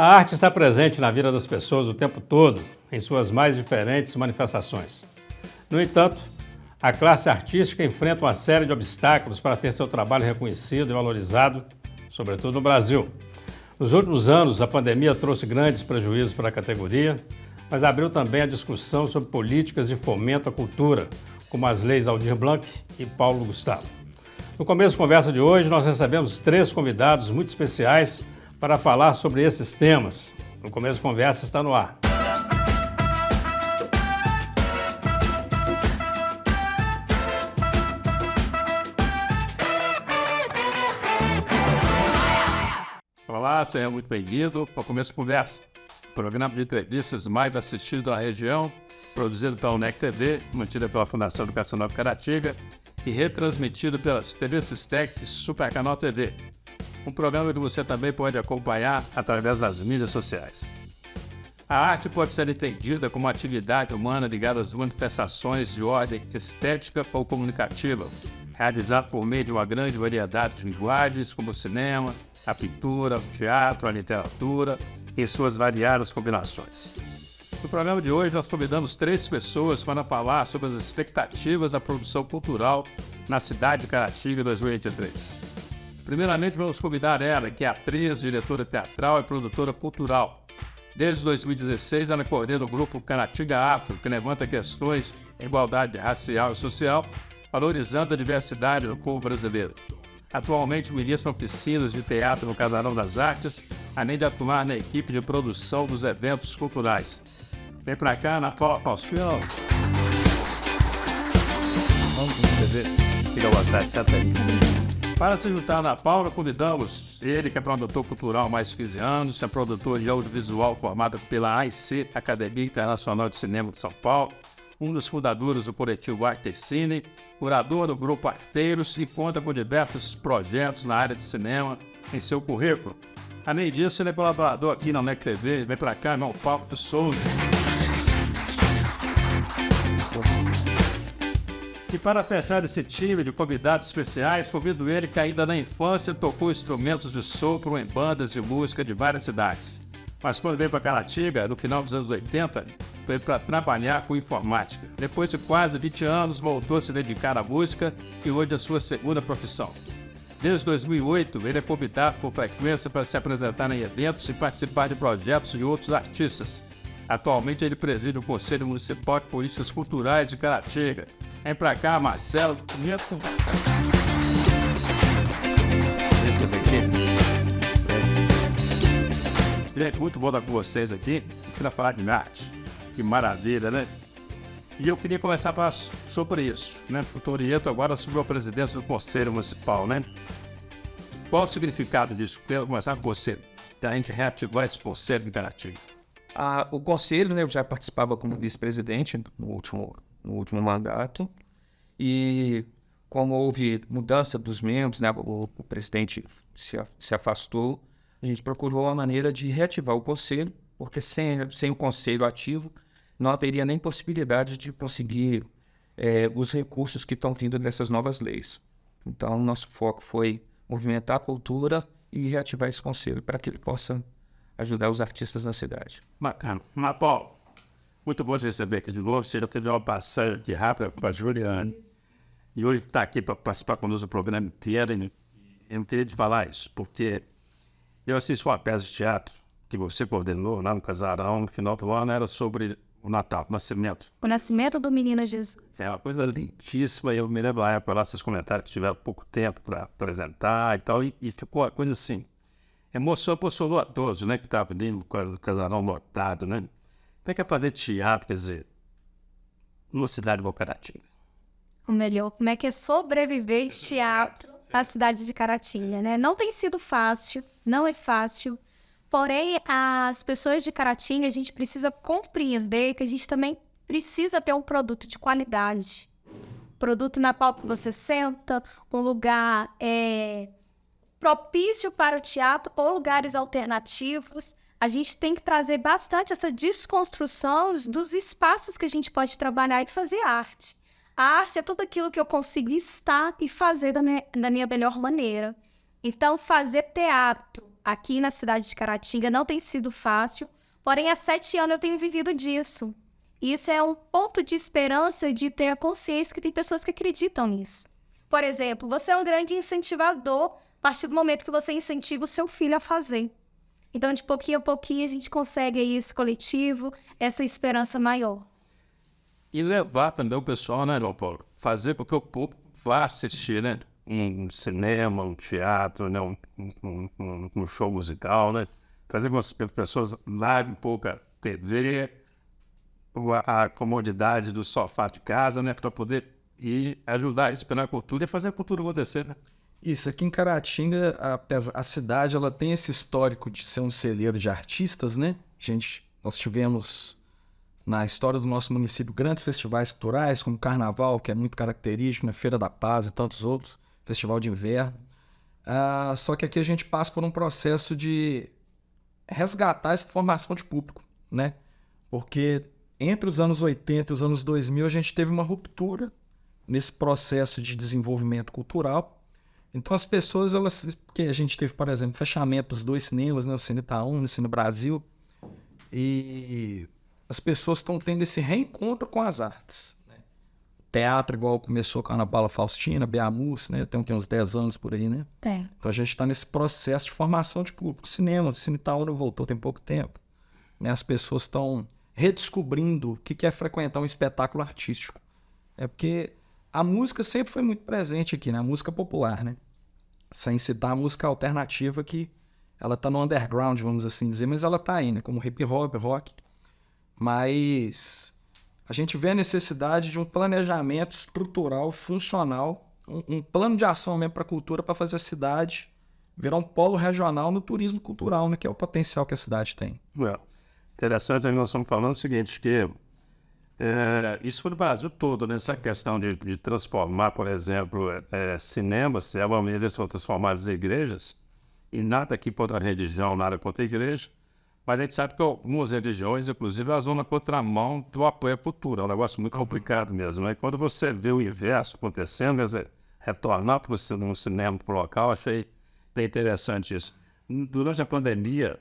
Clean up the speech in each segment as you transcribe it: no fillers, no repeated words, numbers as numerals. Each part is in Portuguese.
A arte está presente na vida das pessoas o tempo todo, em suas mais diferentes manifestações. No entanto, a classe artística enfrenta uma série de obstáculos para ter seu trabalho reconhecido e valorizado, sobretudo no Brasil. Nos últimos anos, a pandemia trouxe grandes prejuízos para a categoria, mas abriu também a discussão sobre políticas de fomento à cultura, como as leis Aldir Blanc e Paulo Gustavo. No começo da conversa de hoje, nós recebemos 3 convidados muito especiais para falar sobre esses temas. No começo da conversa está no ar. Olá, seja muito bem-vindo para o Começo da Conversa, programa de entrevistas mais assistido da região, produzido pela UNEC TV, mantida pela Fundação Educacional de Caratinga e retransmitido pelas TV Sistec e Supercanal TV. Um programa que você também pode acompanhar através das mídias sociais. A arte pode ser entendida como uma atividade humana ligada às manifestações de ordem estética ou comunicativa, realizada por meio de uma grande variedade de linguagens, como o cinema, a pintura, o teatro, a literatura, em suas variadas combinações. No programa de hoje, nós convidamos 3 pessoas para falar sobre as expectativas da produção cultural na cidade de Caratinga em 2023. Primeiramente, vamos convidar ela, que é atriz, diretora teatral e produtora cultural. Desde 2016, ela coordena o grupo Caratinga Afro, que levanta questões de igualdade racial e social, valorizando a diversidade do povo brasileiro. Atualmente, ministra oficinas de teatro no Casarão das Artes, além de atuar na equipe de produção dos eventos culturais. Vem pra cá, Ana Paula Faustino. Vamos ver. Fica à vontade, senta aí. Para se juntar a Ana Paula, convidamos ele, que é produtor cultural há mais de 15 anos, é produtor de audiovisual formado pela AIC, Academia Internacional de Cinema de São Paulo, um dos fundadores do coletivo Arte Cine, curador do grupo Arteiros e conta com diversos projetos na área de cinema em seu currículo. Além disso, ele é colaborador aqui na UNEC TV. Vem pra cá, irmão Paulo de Souza. E para fechar esse time de convidados especiais, convido ele que ainda na infância tocou instrumentos de sopro em bandas de música de várias cidades. Mas quando veio para Caratinga, no final dos anos 80, veio para trabalhar com informática. Depois de quase 20 anos, voltou a se dedicar à música e hoje é a sua segunda profissão. Desde 2008, ele é convidado por frequência para se apresentar em eventos e participar de projetos de outros artistas. Atualmente, ele preside o Conselho Municipal de Políticas Culturais de Caratinga. Vem pra cá, Marcelo. Esse daqui. É muito bom estar com vocês aqui. Para falar de arte. Que maravilha, né? E eu queria começar a falar sobre isso, né? O Torieto agora assumiu a presidência do Conselho Municipal, né? Qual o significado disso? Quero começar com você. Da gente reativar esse conselho de Caratinga. O conselho, né, eu já participava como vice-presidente no último mandato, e como houve mudança dos membros, né, o presidente se afastou, a gente procurou uma maneira de reativar o conselho, porque sem o conselho ativo não haveria nem possibilidade de conseguir os recursos que estão vindo dessas novas leis. Então, nosso foco foi movimentar a cultura e reativar esse conselho para que ele possa ajudar os artistas na cidade. Bacana. Mas, Paulo, muito bom te receber aqui de novo. Você já teve uma passagem aqui rápida com a Juliane. E hoje está aqui para participar conosco do programa inteiro. E eu não queria te falar isso, porque eu assisti uma peça de teatro que você coordenou lá no Casarão no final do ano, era sobre o Natal, o Nascimento. O Nascimento do Menino Jesus. É uma coisa lindíssima. Eu me lembro lá, época lá, seus comentários que tiveram pouco tempo para apresentar e tal. E ficou uma coisa assim. Emocionou a todos, né? Que estavam ali no Casarão lotado, né? Como é que é fazer teatro, quer dizer, numa cidade como Caratinga? O melhor, como é que é sobreviver esse teatro na cidade de Caratinga, né? Não tem sido fácil, não é fácil. Porém, as pessoas de Caratinga, a gente precisa compreender que a gente também precisa ter um produto de qualidade. Produto na qual você senta, um lugar propício para o teatro ou lugares alternativos. A gente tem que trazer bastante essa desconstrução dos espaços que a gente pode trabalhar e fazer arte. A arte é tudo aquilo que eu consigo estar e fazer da minha melhor maneira. Então, fazer teatro aqui na cidade de Caratinga não tem sido fácil, porém há 7 anos eu tenho vivido disso. E isso é um ponto de esperança de ter a consciência que tem pessoas que acreditam nisso. Por exemplo, você é um grande incentivador a partir do momento que você incentiva o seu filho a fazer. Então, de pouquinho a pouquinho, a gente consegue aí esse coletivo, essa esperança maior. E levar também o pessoal, né, João Paulo? Fazer com que o público vá assistir, né? Um cinema, um teatro, né? um show musical, né? Fazer com que as pessoas larguem um pouco a TV, a comodidade do sofá de casa, né? Para poder ir ajudar a inspirar a cultura e fazer a cultura acontecer, né? Isso, aqui em Caratinga, a cidade ela tem esse histórico de ser um celeiro de artistas, né? Nós tivemos, na história do nosso município, grandes festivais culturais, como o Carnaval, que é muito característico, né? Feira da Paz e tantos outros, Festival de Inverno. Só que aqui a gente passa por um processo de resgatar essa formação de público, né? Porque entre os anos 80 e os anos 2000, a gente teve uma ruptura nesse processo de desenvolvimento cultural. Então as pessoas, porque a gente teve, por exemplo, fechamento dos 2 cinemas, né, o Cine Itaú e o Cine Brasil, e as pessoas estão tendo esse reencontro com as artes, né? Teatro, igual começou com a Ana Paula Faustina, Beamus, né, tem uns 10 anos por aí, né? Tem. Então a gente está nesse processo de formação de público. Cinema, o Cine Itaú não voltou tem pouco tempo, né? As pessoas estão redescobrindo o que é frequentar um espetáculo artístico. É porque a música sempre foi muito presente aqui, né? A música popular, né? Sem citar a música alternativa, que ela tá no underground, vamos assim dizer, mas ela tá aí, né? Como hip hop, rock. Mas a gente vê a necessidade de um planejamento estrutural, funcional, um plano de ação mesmo para a cultura, para fazer a cidade virar um polo regional no turismo cultural, né? Que é o potencial que a cidade tem. Interessante, nós estamos falando o seguinte, que isso foi no Brasil todo, né? Essa questão de transformar, por exemplo, cinemas, eles foram transformados em igrejas, e nada aqui contra a religião, nada contra a igreja, mas a gente sabe que algumas religiões, inclusive, elas vão na contramão do apoio à cultura, é um negócio muito complicado mesmo, né? E quando você vê o inverso acontecendo, quer dizer, retornar para o cinema, para o local, achei bem interessante isso. Durante a pandemia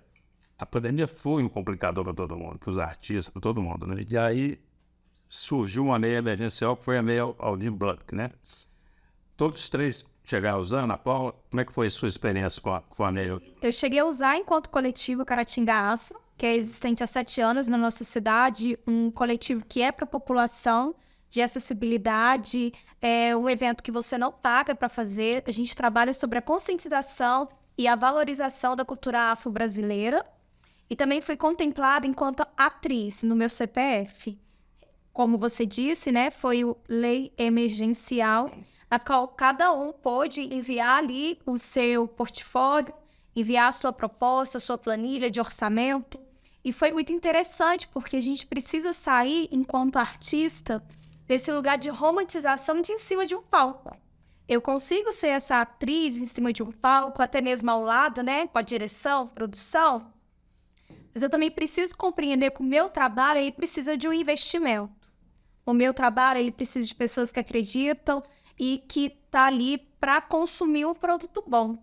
foi um complicador para todo mundo, para os artistas, para todo mundo, né? E aí surgiu uma lei emergencial que foi a lei Aldir Blanc, né? Todos os 3 chegaram usando, a Paula, como é que foi a sua experiência com a lei? Eu cheguei a usar enquanto coletivo Caratinga Afro, que é existente há 7 anos na nossa cidade, um coletivo que é para a população, de acessibilidade, é um evento que você não paga para fazer. A gente trabalha sobre a conscientização e a valorização da cultura afro-brasileira, e também fui contemplada enquanto atriz no meu CPF. Como você disse, né, foi a lei emergencial, a qual cada um pôde enviar ali o seu portfólio, enviar a sua proposta, a sua planilha de orçamento. E foi muito interessante, porque a gente precisa sair, enquanto artista, desse lugar de romantização de em cima de um palco. Eu consigo ser essa atriz em cima de um palco, até mesmo ao lado, né, com a direção, produção, mas eu também preciso compreender que o meu trabalho ele precisa de um investimento. O meu trabalho ele precisa de pessoas que acreditam e que tá ali para consumir um produto bom.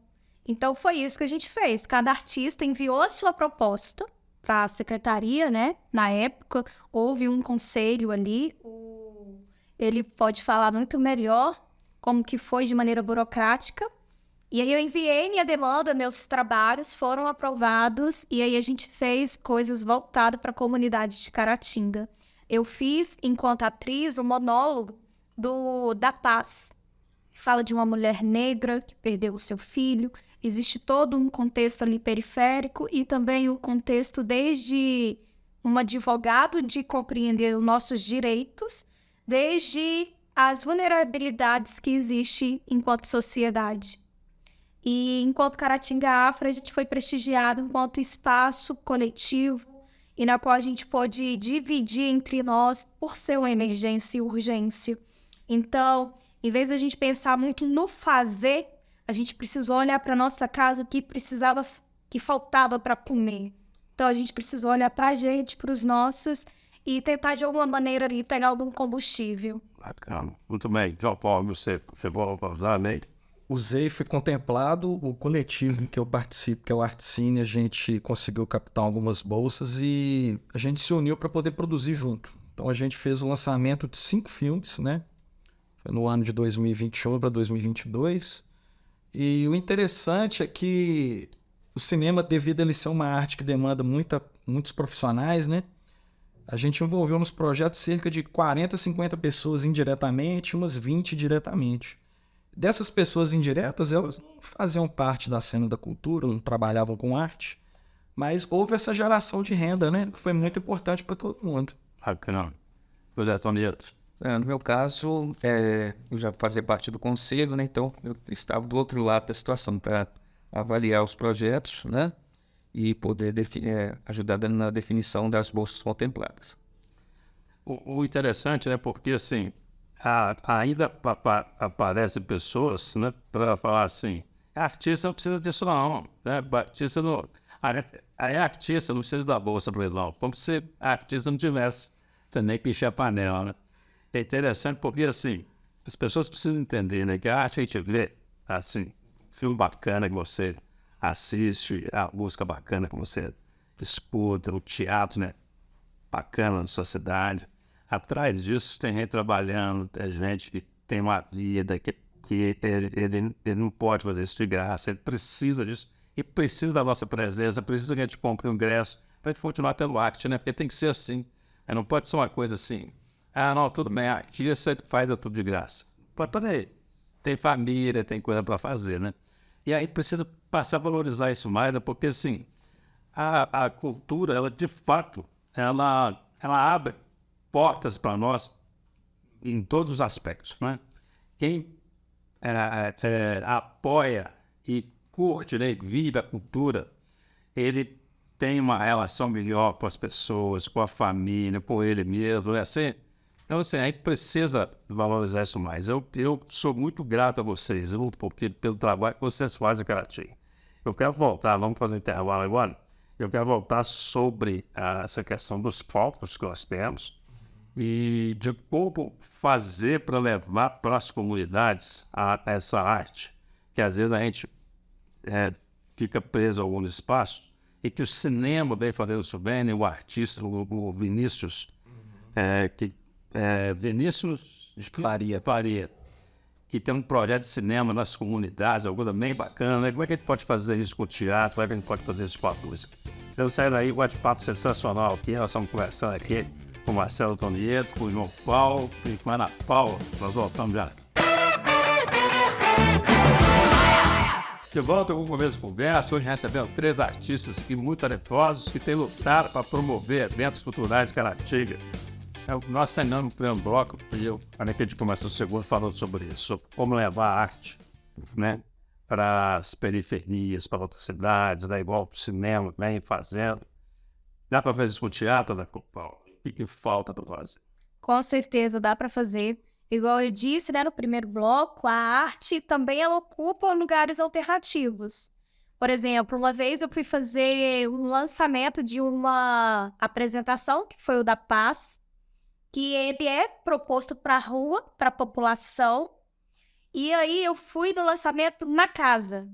Então foi isso que a gente fez. Cada artista enviou a sua proposta para a secretaria, né? Na época houve um conselho ali. Ele pode falar muito melhor como que foi de maneira burocrática. E aí eu enviei minha demanda, meus trabalhos foram aprovados e aí a gente fez coisas voltadas para a comunidade de Caratinga. Eu fiz, enquanto atriz, um monólogo da Paz. Fala de uma mulher negra que perdeu o seu filho. Existe todo um contexto ali periférico e também um contexto desde um advogado de compreender os nossos direitos, desde as vulnerabilidades que existem enquanto sociedade. E enquanto Caratinga Afro, a gente foi prestigiado enquanto espaço coletivo e na qual a gente pôde dividir entre nós por ser uma emergência e urgência. Então, em vez de a gente pensar muito no fazer, a gente precisou olhar para nossa casa o que faltava para comer. Então, a gente precisou olhar para a gente, para os nossos, e tentar de alguma maneira ali pegar algum combustível. Bacana. Muito bem. João Paulo, você chegou a usar a lei? usei, fui contemplado, o coletivo que eu participo, que é o Artcine, a gente conseguiu captar algumas bolsas e a gente se uniu para poder produzir junto. Então a gente fez o lançamento de 5 filmes, né? Foi no ano de 2021 para 2022. E o interessante é que o cinema, devido a ele ser uma arte que demanda muitos profissionais, né? A gente envolveu nos projetos cerca de 40, 50 pessoas indiretamente, umas 20 diretamente. Dessas pessoas indiretas, elas não faziam parte da cena da cultura, não trabalhavam com arte, mas houve essa geração de renda, né? Que foi muito importante para todo mundo. Bacana. Projeto Nieto. No meu caso, eu já fazia parte do conselho, né? Então eu estava do outro lado da situação para avaliar os projetos, né? E poder ajudar na definição das bolsas contempladas. O interessante, né? Porque assim, ainda aparecem pessoas, né? Para falar assim, artista não precisa disso não, né? Artista não, artista não precisa da bolsa para ele não. Como se artista não tivesse também que encher a panela, né? É interessante porque assim, as pessoas precisam entender, né? Que a arte a gente vê, assim, filme bacana que você assiste, a música bacana que você escuta, o teatro, né? Bacana na sua cidade. Atrás disso tem gente trabalhando, tem gente que tem uma vida, que ele não pode fazer isso de graça, ele precisa disso, e precisa da nossa presença, precisa que a gente compre um ingresso para a gente continuar tendo arte, né? Porque tem que ser assim. Não pode ser uma coisa assim, não, tudo bem, aqui você faz tudo de graça. Peraí, tem família, tem coisa para fazer, né? E aí precisa passar a valorizar isso mais, né? Porque assim, a cultura, ela de fato, ela abre portas para nós em todos os aspectos, né? Quem apoia e curte, né, vive a cultura, ele tem uma relação melhor com as pessoas, com a família, com ele mesmo, né? Assim, então, assim, aí precisa valorizar isso mais. Eu sou muito grato a vocês, porque pelo trabalho que vocês fazem em Caratinga. Eu quero voltar, vamos fazer um intervalo agora. Eu quero voltar sobre essa questão dos palcos que nós temos e de como fazer para levar para as comunidades essa arte, que às vezes a gente fica preso a alguns espaços e que o cinema vem fazendo isso bem, né? O artista, o Vinícius, Vinícius Faria, que tem um projeto de cinema nas comunidades, algo bem bacana, né? Como é que a gente pode fazer isso com o teatro? Como é que a gente pode fazer isso com a música? Então sai daí um bate-papo sensacional aqui, nós estamos conversando aqui com o Marcelo Tonieto, com o João Paulo e com a Ana Paula. Nós voltamos já. De volta com o começo de conversa, hoje recebendo 3 artistas aqui muito talentosos que têm lutado para promover eventos culturais em Caratinga. Nós saímos no primeiro bloco, e eu, quando a gente começa o segundo, falando sobre isso, sobre como levar a arte, né, para as periferias, para outras cidades, né, igual o cinema vem fazendo. Dá para fazer isso com o teatro, né, Paulo? O que falta para fazer? Com certeza dá para fazer. Igual eu disse, né, no primeiro bloco, a arte também ela ocupa lugares alternativos. Por exemplo, uma vez eu fui fazer um lançamento de uma apresentação, que foi o da Paz, que ele é proposto para a rua, para a população, e aí eu fui no lançamento na casa.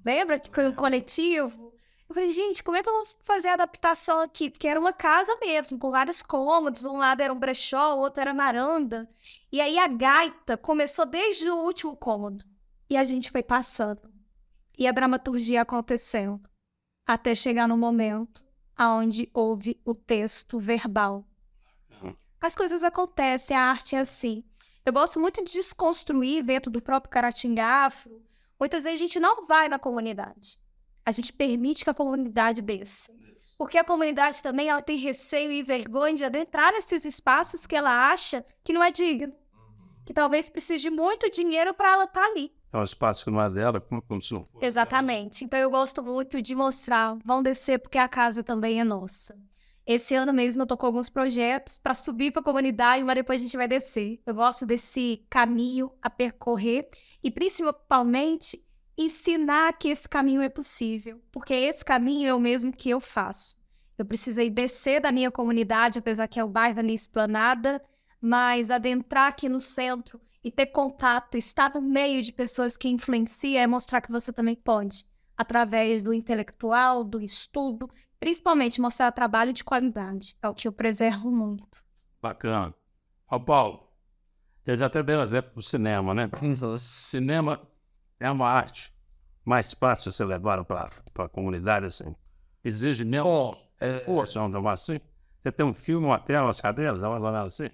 Lembra que foi um coletivo? Eu falei, gente, como é que eu vou fazer a adaptação aqui? Porque era uma casa mesmo, com vários cômodos. Um lado era um brechó, o outro era varanda. E aí a gaita começou desde o último cômodo. E a gente foi passando. E a dramaturgia acontecendo. Até chegar no momento onde houve o texto verbal. As coisas acontecem, a arte é assim. Eu gosto muito de desconstruir dentro do próprio Caratinga Afro. Muitas vezes a gente não vai na comunidade. A gente permite que a comunidade desça. Porque a comunidade também ela tem receio e vergonha de adentrar nesses espaços que ela acha que não é digno. Que talvez precise de muito dinheiro para ela estar ali. É um espaço que não é dela, como se não fosse. Exatamente. Então eu gosto muito de mostrar, vão descer porque a casa também é nossa. Esse ano mesmo eu tô com alguns projetos para subir para a comunidade, mas depois a gente vai descer. Eu gosto desse caminho a percorrer e principalmente ensinar que esse caminho é possível, porque esse caminho é o mesmo que eu faço. Eu precisei descer da minha comunidade, apesar que é o bairro ali Esplanada, mas adentrar aqui no centro e ter contato, estar no meio de pessoas que influenciam, é mostrar que você também pode, através do intelectual, do estudo, principalmente mostrar trabalho de qualidade. É o que eu preservo muito. Bacana. Ó, Paulo, eu já até dei um exemplo do cinema, né? Cinema é uma arte mais fácil de ser levado para a comunidade, assim. Exige menos força, vamos chamar assim. Você tem um filme, uma tela, umas cadeiras, vamos falar assim.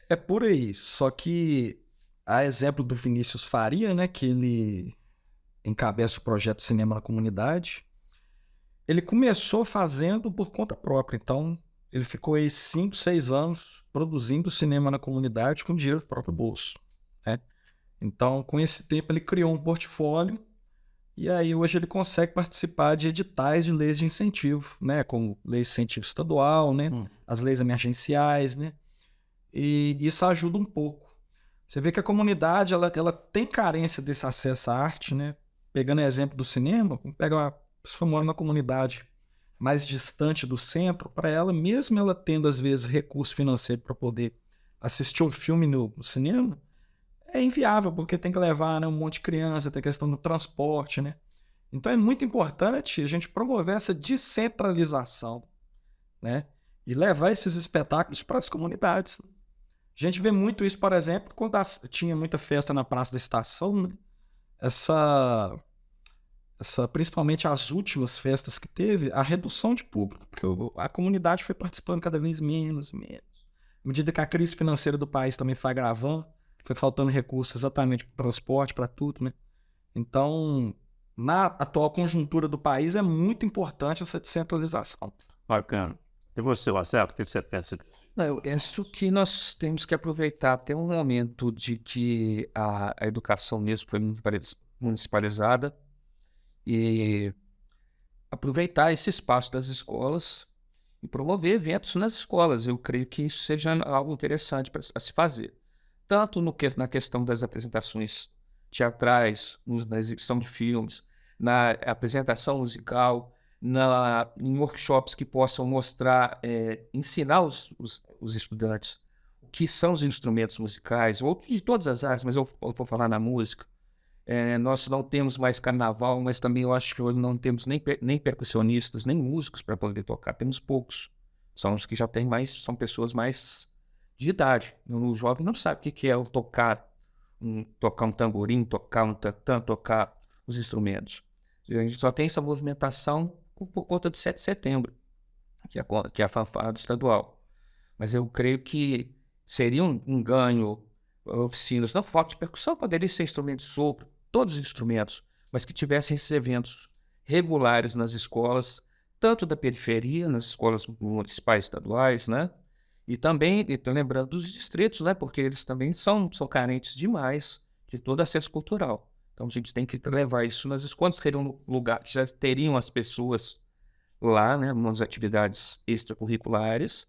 É por aí, só que a exemplo do Vinícius Faria, né, que ele encabeça o projeto Cinema na Comunidade, ele começou fazendo por conta própria, então ele ficou aí 5, 6 anos produzindo cinema na comunidade com dinheiro do próprio bolso, né? Então, com esse tempo, ele criou um portfólio e aí hoje ele consegue participar de editais de leis de incentivo, né? Como lei de incentivo estadual, né? As leis emergenciais, né? E isso ajuda um pouco. Você vê que a comunidade ela tem carência desse acesso à arte, né? Pegando o exemplo do cinema, vamos pegar uma pessoa mora na comunidade mais distante do centro, para ela, mesmo ela tendo às vezes recurso financeiro para poder assistir um filme no cinema, é inviável, porque tem que levar, né, um monte de criança, tem a questão do transporte, né? Então é muito importante a gente promover essa descentralização, né? E levar esses espetáculos para as comunidades. A gente vê muito isso, por exemplo, quando tinha muita festa na Praça da Estação, né? Principalmente as últimas festas que teve, a redução de público, porque a comunidade foi participando cada vez menos. À medida que a crise financeira do país também foi agravando, foi faltando recursos exatamente para o transporte, para tudo, né? Então, na atual conjuntura do país, é muito importante essa descentralização. Bacana. E você, Marcelo, o que você pensa? Não, eu penso que nós temos que aproveitar até um momento de que a educação mesmo foi municipalizada e aproveitar esse espaço das escolas e promover eventos nas escolas. Eu creio que isso seja algo interessante a se fazer. Tanto na questão das apresentações teatrais, na exibição de filmes, na apresentação musical, em workshops que possam mostrar, ensinar os estudantes o que são os instrumentos musicais, ou de todas as artes, mas eu vou falar na música. Nós não temos mais carnaval, mas também eu acho que hoje não temos nem percussionistas, nem músicos para poder tocar. Temos poucos. São os que já têm mais, são pessoas mais de idade. O jovem não sabe o que é tocar um tamborim, tocar um tantã, tocar os instrumentos. A gente só tem essa movimentação por conta do 7 de setembro, que é a fanfarra estadual. Mas eu creio que seria um ganho, oficinas, não falta de percussão, poderia ser instrumento de sopro, todos os instrumentos, mas que tivessem esses eventos regulares nas escolas, tanto da periferia, nas escolas municipais estaduais, né? E também, lembrando dos distritos, né? Porque eles também são carentes demais de todo acesso cultural. Então a gente tem que levar isso nas escolas, que seriam um lugar que já teriam as pessoas lá, né? Umas atividades extracurriculares,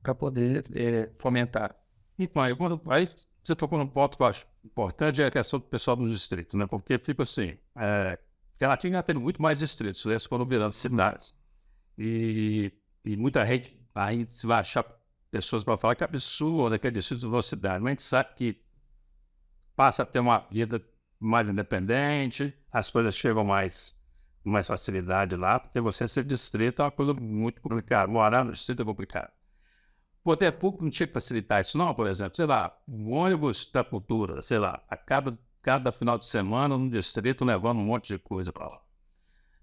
para poder fomentar. Então, aí você tocou num ponto que eu acho importante, é a questão do pessoal do distrito, né? Porque, tipo assim, Caratinga já tem muito mais distritos, né? Eles foram virando cidades. E muita gente aí se vai achar pessoas para falar que é absurdo aquele distrito de velocidade, mas a gente sabe que passa a ter uma vida mais independente, as coisas chegam com mais facilidade lá, porque você ser distrito é uma coisa muito complicada, morar no distrito é complicado. O poder público não tinha que facilitar isso não, por exemplo, sei lá, um ônibus da cultura, sei lá, a cada final de semana no distrito levando um monte de coisa para lá.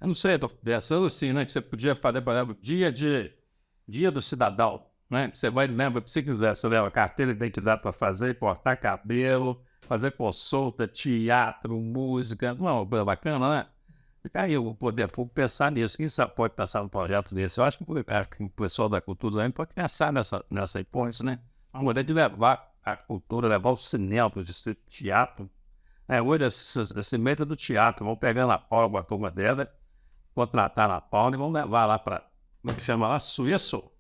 Eu não sei, estou pensando assim, né, que você podia fazer, por exemplo, dia do cidadão, né, você vai e lembra, se quiser, você leva carteira de identidade para fazer, cortar cabelo, fazer consulta, teatro, música, não é uma coisa bacana, né? Fica aí o poder público pensar nisso. Quem sabe pode pensar num projeto desse? Eu acho que o pessoal da cultura também pode pensar nessa hipótese, né? Uma maneira de levar a cultura, levar o cinema para o distrito de teatro. Hoje, esse método do teatro, vão pegando a Paula, a turma dela, contratar a Paula e vão levar lá para, como é que chama lá? Suíço?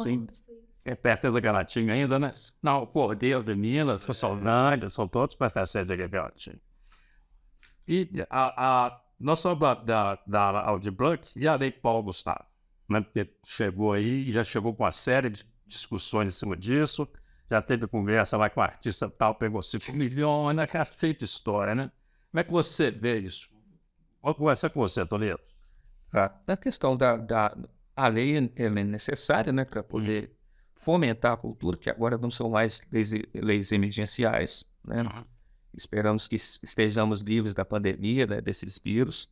Sim. É perto da Caratinga ainda, né? Não, o Cordeiro de Minas, o Solnândia, são todos pertencentes da Caratinga. E nós somos da Audi Blanc e a Lei Paulo Gustavo, né? Porque chegou aí e já chegou com uma série de discussões em cima disso, já teve conversa lá com o artista tal, pegou 5 milhões, né? Que é feita história, né? Como é que você vê isso? Vou conversar com você, Toledo. A questão a lei ela é necessária, né, para poder fomentar a cultura, que agora não são mais leis emergenciais, né? Esperamos que estejamos livres da pandemia, né, desses vírus.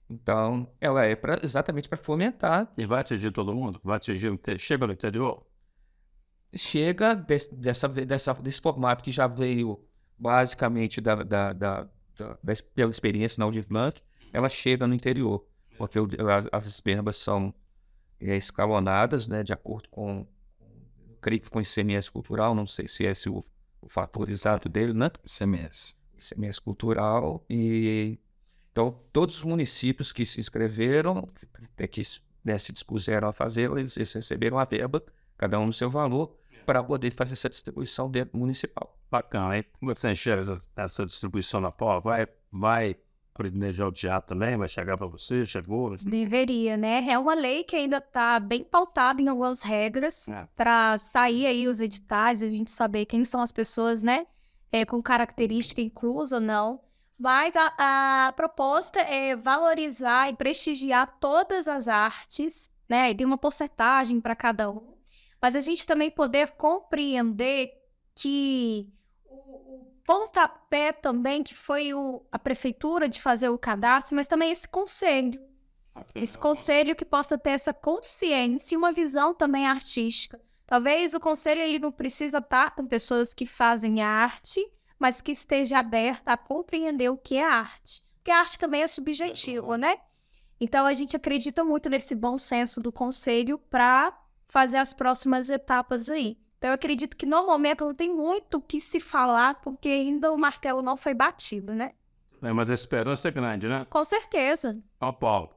Então, ela é exatamente para fomentar. E vai atingir todo mundo? Vai atingir chega no interior? Chega desse formato que já veio basicamente pela experiência na Aldir Blanc, ela chega no interior, porque as verbas são escalonadas, né, de acordo com, creio que com ICMS cultural, não sei se é esse o fator exato dele, né? ICMS cultural. E então todos os municípios que se inscreveram, que se dispuseram a fazer, eles receberam a verba, cada um no seu valor, para poder fazer essa distribuição dentro municipal. Bacana, hein? Como você enxerga essa distribuição na Paula? Vai privilegiar o teatro também? Vai chegar para você? Chegou? Deveria, né? É uma lei que ainda está bem pautada em algumas regras para sair aí os editais, a gente saber quem são as pessoas, né? Com característica inclusa ou não. Mas a proposta é valorizar e prestigiar todas as artes, né? E tem uma porcentagem para cada um. Mas a gente também poder compreender que o pontapé também, que foi a prefeitura de fazer o cadastro, mas também esse conselho. Esse conselho que possa ter essa consciência e uma visão também artística. Talvez o conselho ele não precisa estar com pessoas que fazem arte, mas que esteja aberta a compreender o que é arte. Porque a arte também é subjetiva, né? Então a gente acredita muito nesse bom senso do conselho para fazer as próximas etapas aí. Então eu acredito que no momento não tem muito o que se falar, porque ainda o martelo não foi batido, né? Mas a esperança é grande, né? Com certeza. Ó, Paulo.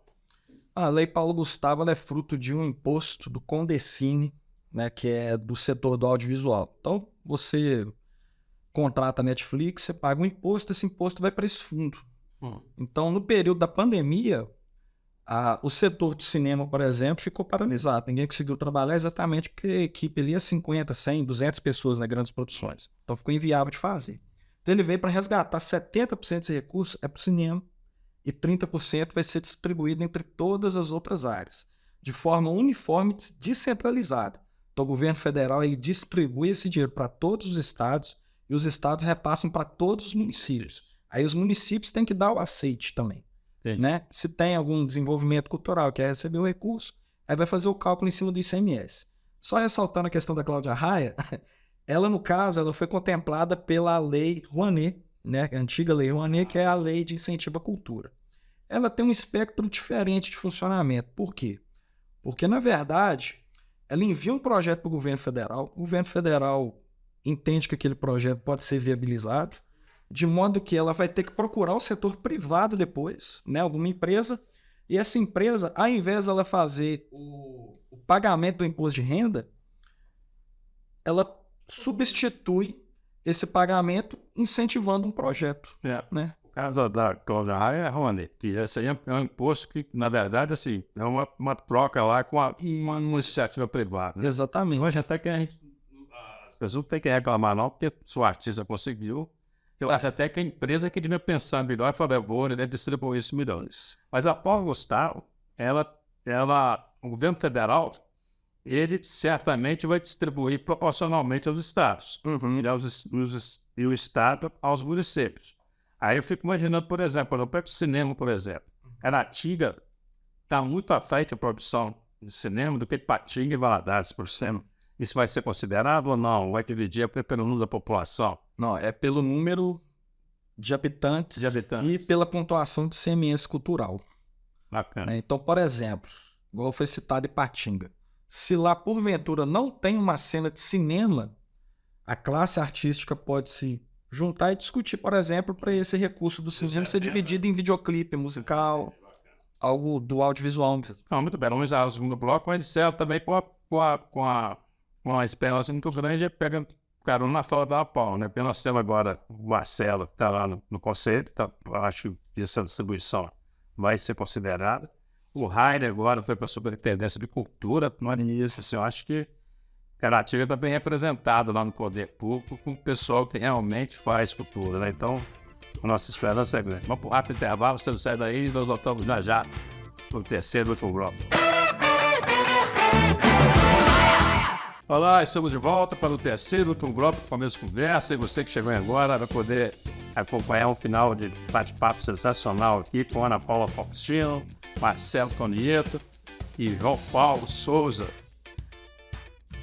A Lei Paulo Gustavo ela é fruto de um imposto do Condecine, né, que é do setor do audiovisual. Então, você contrata a Netflix, você paga um imposto, esse imposto vai para esse fundo. Então, no período da pandemia, o setor de cinema, por exemplo, ficou paralisado. Ninguém conseguiu trabalhar exatamente porque a equipe ali é 50, 100, 200 pessoas nas grandes produções. Então, ficou inviável de fazer. Então, ele veio para resgatar 70% desse recurso é para o cinema e 30% vai ser distribuído entre todas as outras áreas, de forma uniforme e descentralizada. Então, o governo federal ele distribui esse dinheiro para todos os estados e os estados repassam para todos os municípios. Aí os municípios têm que dar o aceite também. Né? Se tem algum desenvolvimento cultural, quer receber o recurso, aí vai fazer o cálculo em cima do ICMS. Só ressaltando a questão da Cláudia Raia, ela, no caso, ela foi contemplada pela Lei Rouanet, né? A antiga Lei Rouanet, que é a Lei de Incentivo à Cultura. Ela tem um espectro diferente de funcionamento. Por quê? Porque, na verdade, ela envia um projeto para o governo federal entende que aquele projeto pode ser viabilizado, de modo que ela vai ter que procurar o setor privado depois, né, alguma empresa, e essa empresa, ao invés de ela fazer o pagamento do imposto de renda, ela substitui esse pagamento incentivando um projeto. Né? O caso da Cláudia Raia é Rony, e esse aí é um imposto que, na verdade, assim, é uma troca lá com uma iniciativa privada. Né? Exatamente. Hoje até que as pessoas têm que reclamar não, porque se o artista conseguiu. Eu acho até que a empresa que devia pensar melhor e falar, eu vou distribuir esses milhões. Mas a Paulo Gustavo, o governo federal, ele certamente vai distribuir proporcionalmente aos estados. E o estado aos municípios. Aí eu fico imaginando, por exemplo, eu pego o cinema, por exemplo. Caratinga está muito à frente da produção de cinema do que Patinga e Valadares, por exemplo. Isso vai ser considerado ou não? Vai dividir pelo número da população? Não, é pelo número de habitantes e pela pontuação de ICMS cultural. Bacana. Então, por exemplo, igual foi citado Ipatinga, se lá porventura não tem uma cena de cinema, a classe artística pode se juntar e discutir, por exemplo, para esse recurso do cinema ser dividido em videoclipe, musical, algo do audiovisual. Não, muito bem. Vamos usar o segundo bloco, mas ele também com uma esperança muito grande, pega carona na fala da Paulo, né? Porque nós temos agora o Marcelo, que está lá no conselho, eu acho que essa distribuição vai ser considerada. O Rainer agora foi para a Superintendência de Cultura, não é isso, assim, eu acho que Caratinga está bem representado lá no poder público com o pessoal que realmente faz cultura, né? Então, a nossa esperança é grande. Vamos para um rápido intervalo, você não sai daí e nós voltamos já para o terceiro e último bloco. Olá, estamos de volta para o terceiro e último bloco do Começo de Conversa, e você que chegou agora vai poder acompanhar um final de bate-papo sensacional aqui com Ana Paula Faustino, Marcelo Tonieto e João Paulo Souza.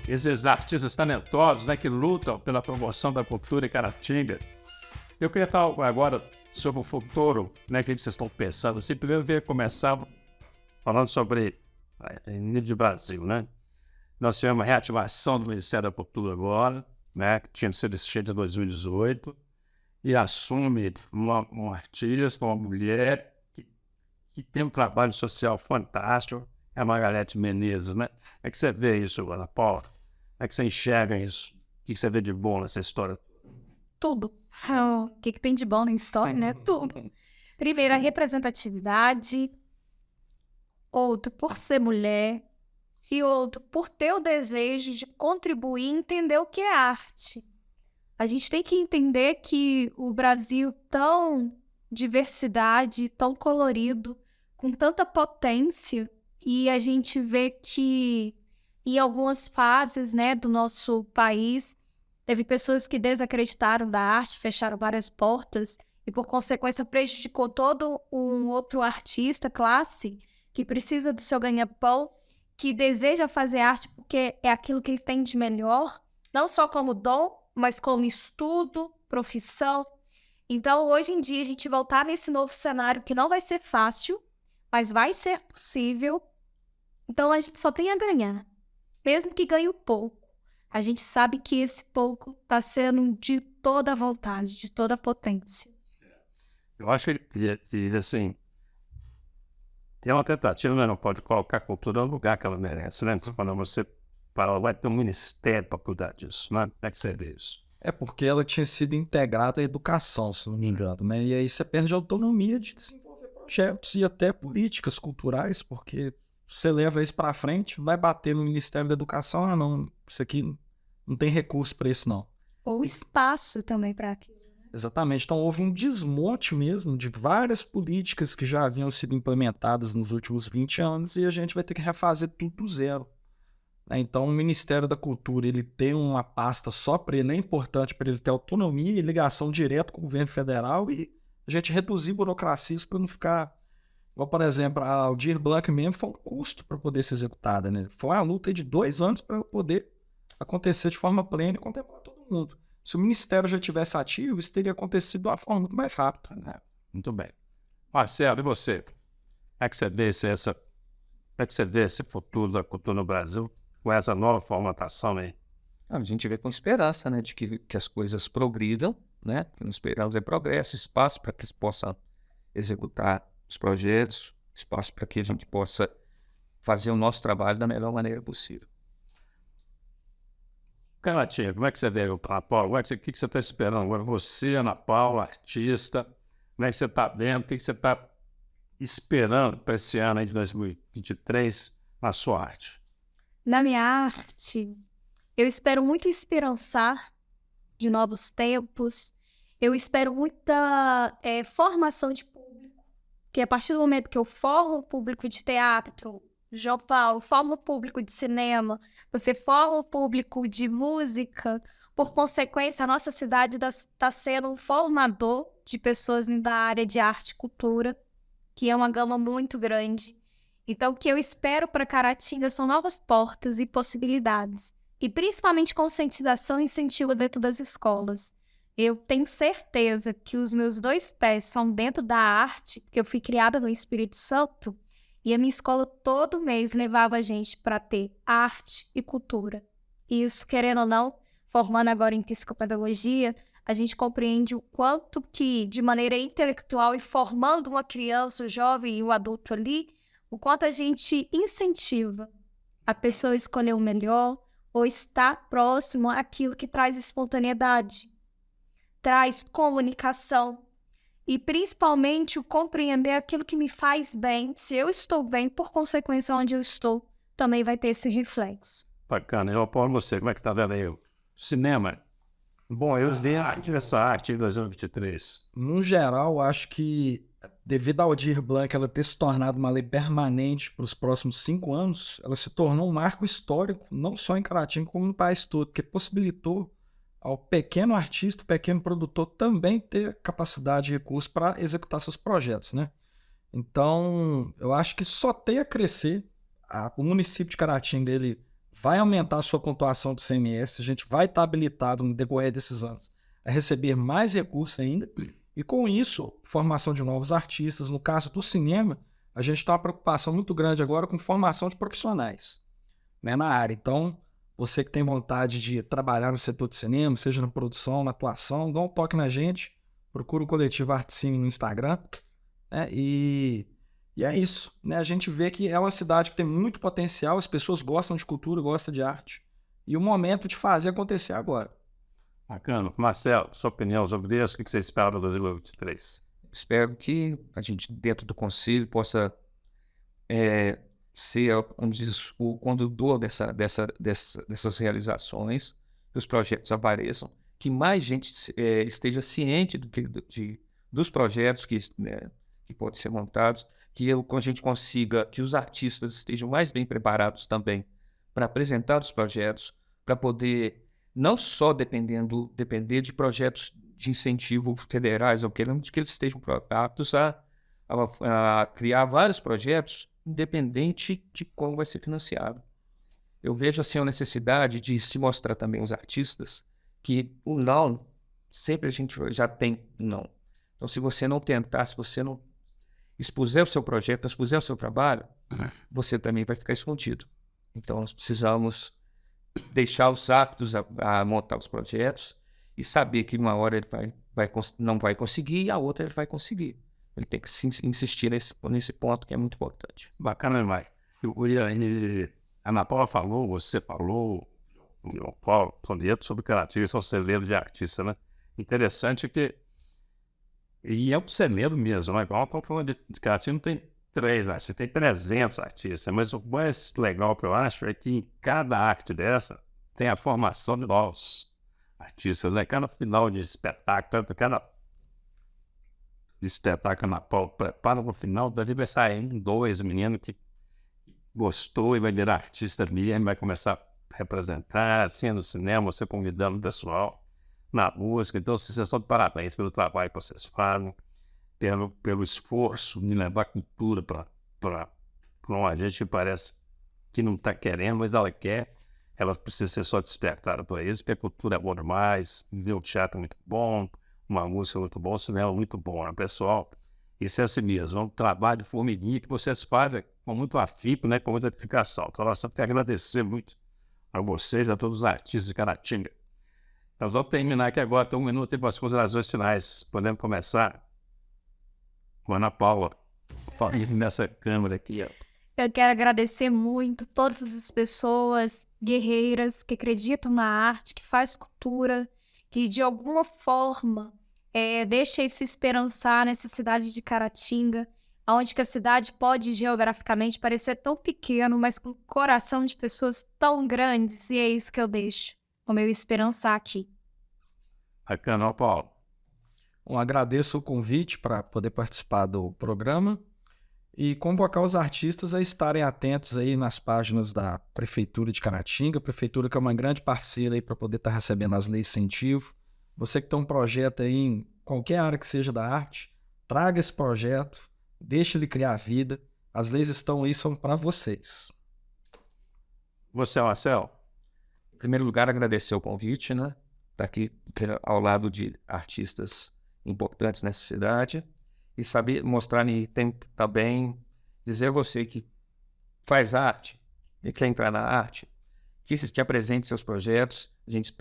Esses artistas talentosos, né, que lutam pela promoção da cultura em Caratinga. Eu queria falar agora sobre o futuro, né, que vocês estão pensando. Assim, primeiro começar falando sobre nível de Brasil, né? Nós tivemos uma reativação do Ministério da Cultura agora, né, que tinha sido extinto em 2018, e assume uma artista, uma mulher que tem um trabalho social fantástico, é a Margarete Menezes, né? Como é que você vê isso, Ana Paula? Como é que você enxerga isso? O que você vê de bom nessa história? Tudo. O que tem de bom na história, né? Tudo. Primeiro, a representatividade. Outro, por ser mulher. E outro, por ter o desejo de contribuir e entender o que é arte. A gente tem que entender que o Brasil, tão diversidade, tão colorido, com tanta potência, e a gente vê que em algumas fases, né, do nosso país, teve pessoas que desacreditaram da arte, fecharam várias portas, e por consequência prejudicou todo um outro artista, classe, que precisa do seu ganha-pão, que deseja fazer arte porque é aquilo que ele tem de melhor, não só como dom, mas como estudo, profissão. Então, hoje em dia, a gente voltar nesse novo cenário que não vai ser fácil, mas vai ser possível. Então, a gente só tem a ganhar. Mesmo que ganhe pouco, a gente sabe que esse pouco está sendo de toda a vontade, de toda a potência. Eu acho que assim, tem uma tentativa, né? Não pode colocar a cultura no lugar que ela merece, né? Quando você fala, vai ter um ministério para cuidar disso, né? Como é que você vê isso? É porque ela tinha sido integrada à educação, se não me engano, né? E aí você perde a autonomia de desenvolver projetos e até políticas culturais, porque você leva isso para frente, vai bater no Ministério da Educação, ah, não, isso aqui não tem recurso para isso, não. Ou espaço também para aquilo. Exatamente. Então houve um desmonte mesmo de várias políticas que já haviam sido implementadas nos últimos 20 anos e a gente vai ter que refazer tudo do zero. Então o Ministério da Cultura, ele tem uma pasta só para ele, é importante para ele ter autonomia e ligação direta com o governo federal e a gente reduzir burocracias para não ficar... Igual, por exemplo, a Aldir Blanc mesmo foi um custo para poder ser executada, né? Foi uma luta de 2 anos para poder acontecer de forma plena e contemplar todo mundo. Se o Ministério já tivesse ativo, isso teria acontecido de uma forma muito mais rápida. Muito bem. Marcelo, e você? Como é que você vê esse futuro da cultura no Brasil com essa nova formatação aí? A gente vê com esperança, né, de que as coisas progridam, né? Nós esperamos progresso, espaço para que se possa executar os projetos, espaço para que a gente possa fazer o nosso trabalho da melhor maneira possível. Caratinga, como é que você vê, Ana Paula? O que você está esperando agora? Você, Ana Paula, artista, como é que você está vendo? O que você está esperando para esse ano aí de 2023 na sua arte? Na minha arte, eu espero muito esperançar de novos tempos. Eu espero muita formação de público, que a partir do momento que eu formo o público de teatro, João Paulo, forma o público de cinema, você forma o público de música, por consequência, a nossa cidade está sendo um formador de pessoas da área de arte e cultura, que é uma gama muito grande. Então, o que eu espero para Caratinga são novas portas e possibilidades, e principalmente conscientização e incentivo dentro das escolas. Eu tenho certeza que os meus 2 pés são dentro da arte, porque eu fui criada no Espírito Santo, e a minha escola todo mês levava a gente para ter arte e cultura. E isso, querendo ou não, formando agora em psicopedagogia, a gente compreende o quanto que, de maneira intelectual e formando uma criança, o jovem e o adulto ali, o quanto a gente incentiva a pessoa a escolher o melhor ou estar próximo àquilo que traz espontaneidade, traz comunicação. E, principalmente, o compreender aquilo que me faz bem. Se eu estou bem, por consequência, onde eu estou, também vai ter esse reflexo. Bacana. Eu apoio você. Como é que tá vendo aí? Cinema. Bom, eu Essa arte de 2023. no geral, acho que devido ao Aldir Blanc ela ter se tornado uma lei permanente para os próximos 5 anos, ela se tornou um marco histórico, não só em Caratinga, como no país todo, porque possibilitou ao pequeno artista, pequeno produtor também ter capacidade e recurso para executar seus projetos, né? Então, eu acho que só tem a crescer. O município de Caratinga, ele vai aumentar a sua pontuação do CMS, a gente vai estar habilitado no decorrer desses anos a receber mais recursos ainda, e com isso, formação de novos artistas. No caso do cinema, a gente tem uma preocupação muito grande agora com formação de profissionais, né, na área. Então, você que tem vontade de trabalhar no setor de cinema, seja na produção, na atuação, dá um toque na gente, procura o Coletivo Arte Cine no Instagram, né, e é isso, né? A gente vê que é uma cidade que tem muito potencial, as pessoas gostam de cultura, gostam de arte, e o momento de fazer acontecer agora. Bacana. Marcelo, sua opinião sobre isso? O que você espera para 2023? Espero que a gente, dentro do conselho, possa ser, como diz, o condutor dessas realizações, que os projetos apareçam, que mais gente esteja ciente dos projetos que podem ser montados, que a gente consiga que os artistas estejam mais bem preparados também para apresentar os projetos, para poder não só depender de projetos de incentivo federais, ou que eles estejam aptos a criar vários projetos, independente de como vai ser financiado. Eu vejo assim a necessidade de se mostrar também aos artistas que o não, sempre a gente já tem não. Então, se você não tentar, se você não expuser o seu projeto, expuser o seu trabalho, você também vai ficar escondido. Então, nós precisamos deixar os aptos a montar os projetos e saber que uma hora ele não vai conseguir e a outra ele vai conseguir. Ele tem que insistir nesse ponto que é muito importante. Bacana demais. A Ana Paula falou, você falou, o Paulo Tonieto, sobre Caratinga, são celeiros de artista, né? Interessante que... E é um celeiro mesmo, né? Igual estamos falando de Caratinga, não tem 3 artistas, tem 300 artistas, mas o mais legal que eu acho é que em cada arte dessa tem a formação de novos artistas, né? Cada final de espetáculo, cada espetáculo na Paula prepara no final, dali vai sair 1, 2 meninos que gostou e vai virar artista mesmo, vai começar a representar, assim, no cinema, você convidando o pessoal, na música. Então, vocês estão de parabéns pelo trabalho que vocês fazem, pelo esforço de levar cultura para uma gente que parece que não está querendo, mas ela quer. Ela precisa ser só despertada para isso, porque a cultura é boa demais, ver o teatro é muito bom, uma música muito boa, o cinema é muito bom, né, pessoal? Isso é assim mesmo, é um trabalho de formiguinha que vocês fazem com muito afinco, né, com muita dedicação. Então, nós temos que agradecer muito a vocês, a todos os artistas de Caratinga. Nós vamos terminar aqui agora, tem 1 minuto para as considerações finais. Podemos começar com a Ana Paula, falando nessa câmera aqui, ó. Eu quero agradecer muito todas as pessoas guerreiras que acreditam na arte, que faz cultura, que de alguma forma deixa se esperançar nessa cidade de Caratinga, onde que a cidade pode geograficamente parecer tão pequeno, mas com um coração de pessoas tão grandes, e é isso que eu deixo, o meu esperançar aqui. Bacana, Ana Paula. Bom, agradeço o convite para poder participar do programa e convocar os artistas a estarem atentos aí nas páginas da Prefeitura de Caratinga, Prefeitura que é uma grande parceira aí para poder estar recebendo as leis de incentivo. Você que tem um projeto aí em qualquer área que seja da arte, traga esse projeto, deixe ele criar vida. As leis estão aí, são para vocês. Você, Marcelo? Em primeiro lugar, agradecer o convite, né? Estar aqui ao lado de artistas importantes nessa cidade e saber mostrar e também dizer a você que faz arte e quer entrar na arte, que te apresente seus projetos. A gente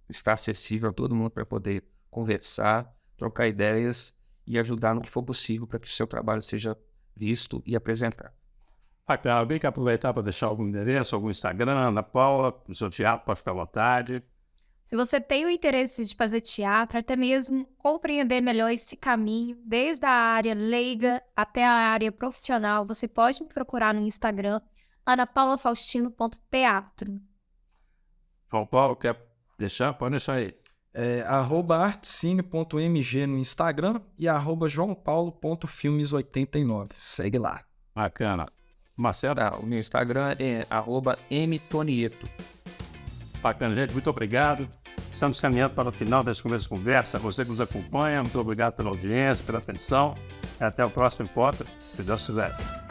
está acessível a todo mundo para poder conversar, trocar ideias e ajudar no que for possível para que o seu trabalho seja visto e apresentado. Alguém quer aproveitar para deixar algum endereço, algum Instagram, Ana Paula, no seu teatro, pode ficar à vontade. Se você tem o interesse de fazer teatro, até mesmo compreender melhor esse caminho, desde a área leiga até a área profissional, você pode me procurar no Instagram, anapaulafaustino.teatro. João Paulo, quer deixar? Pode deixar aí. @artcine.mg no Instagram e @joaopaulo.filmes89. Segue lá. Bacana. Marcelo, O meu Instagram é @mtonieto. bacana, gente. Muito obrigado. Estamos caminhando para o final dessa conversa. Você que nos acompanha, muito obrigado pela audiência, pela atenção. E até o próximo encontro, se Deus quiser.